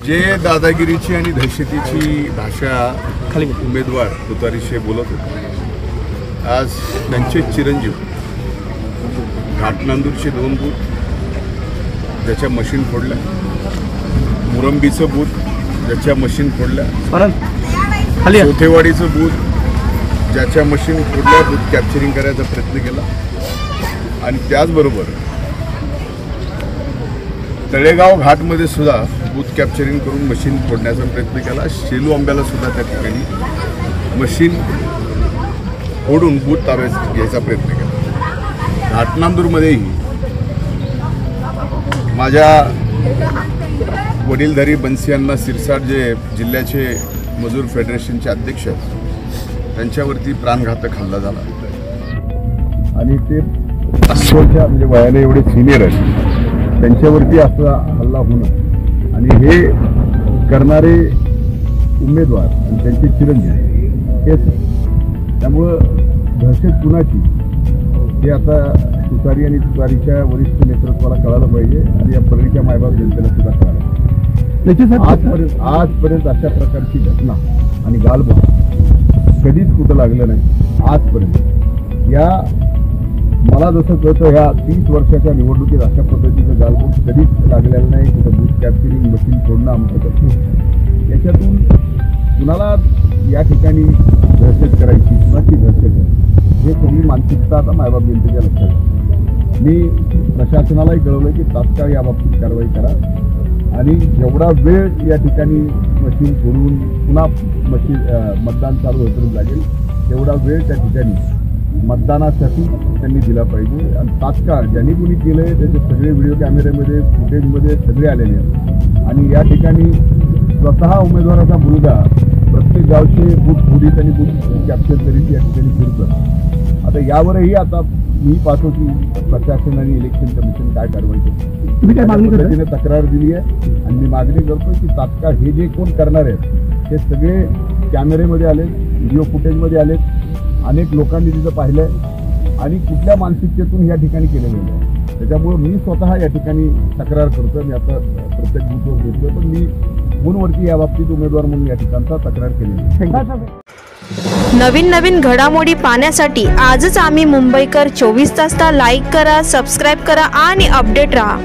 जे दादागिरीची आणि दहशतीची भाषा उमेदवार तुतारीशे बोलत होते, आज त्यांचे चिरंजीव घाटनांदूरचे 2 बूथ ज्याच्या मशीन फोडल्या, मुरंबीचं बूथ ज्याच्या मशीन फोडल्या, कोथेवाडीचं बूथ ज्याच्या मशीन फोडल्या, बूथ कॅप्चरिंग करायचा प्रयत्न केला आणि त्याचबरोबर तळेगाव घाटमध्ये सुद्धा बूथ कॅप्चरिंग करून मशीन फोडण्याचा प्रयत्न केला। शेलू आंब्याला सुद्धा त्या ठिकाणी मशीन फोडून बूथ ताब्यात घ्यायचा प्रयत्न केला। घाटनांदूरमध्येही माझ्या वडीलधारी बन्सी अण्णा सिरसाट जे जिल्ह्याचे मजूर फेडरेशनचे अध्यक्ष आहेत, त्यांच्यावरती प्राणघातक हल्ला झाला आणि ते अस्वलच्या म्हणजे वयाने एवढे सिनियर आहेत, त्यांच्यावरती असा हल्ला होणं आणि हे करणारे उमेदवार आणि त्यांचे चिरंजीव हेच, त्यामुळं दहशत कुणाची हे आता तुतारी आणि तुतारीच्या वरिष्ठ नेतृत्वाला कळालं पाहिजे आणि या परळीच्या मायबाप जनतेला सुद्धा कळालं पाहिजे। आजपर्यंत अशा प्रकारची घटना आणि गालबोट कधीच कुठं लागलं नाही आजपर्यंत। या मला जसं कळतं ह्या 30 वर्षाच्या निवडणुकीत अशा पद्धतीचं गालबोट कधीच लागलेलं नाही। कुठं बूथ कॅप्चरिंग मशीन फोडणं आमचं याच्यातून कुणाला या ठिकाणी दहशत करायची, कुणाची दहशत हे सगळी मानसिकता आता मायबाप जनतेच्या लक्षात आहे। मी प्रशासनालाही कळवलं की तात्काळ याबाबतीत कारवाई करा आणि जेवढा वेळ या ठिकाणी मशीन फोडून पुन्हा मतदान चालू होतं लागेल तेवढा वेळ त्या ठिकाणी मतदानासाठी त्यांनी दिला पाहिजे आणि तात्काळ ज्यांनी कोणी केलं आहे त्याचे सगळे व्हिडिओ कॅमेऱ्यामध्ये फुटेजमध्ये सगळे आलेले आहेत आणि या ठिकाणी स्वतः उमेदवाराचा मुलगा प्रत्येक गावचे बूथ फोडीत आणि बूथ कॅप्चर करीत या ठिकाणी फिरतं। आता यावरही आता मी पाहतो की प्रशासन आणि इलेक्शन कमिशन काय कारवाई करतो। तुम्ही काय मागणी तक्रार दिली आहे आणि मी मागणी करतो की तात्काळ हे जे कोण करणार आहेत ते सगळे कॅमेरेमध्ये आले, व्हिडिओ फुटेजमध्ये आले, अनेक लोकांनी तिथं पाहिलंय आणि कुठल्या मानसिकतेतून या ठिकाणी केलं गेलं आहे। त्याच्यामुळे मी स्वतः या ठिकाणी तक्रार करतो। मी आता प्रत्येक बूथवर घेतलं पण मी फोनवरती या बाबतीत उमेदवार म्हणून या ठिकाणचा तक्रार केली। नवीन घडामोडी पाहण्यासाठी आजच आम्ही मुंबईकर 24 तासला लाईक करा, सबस्क्राईब करा आणि अपडेट रहा।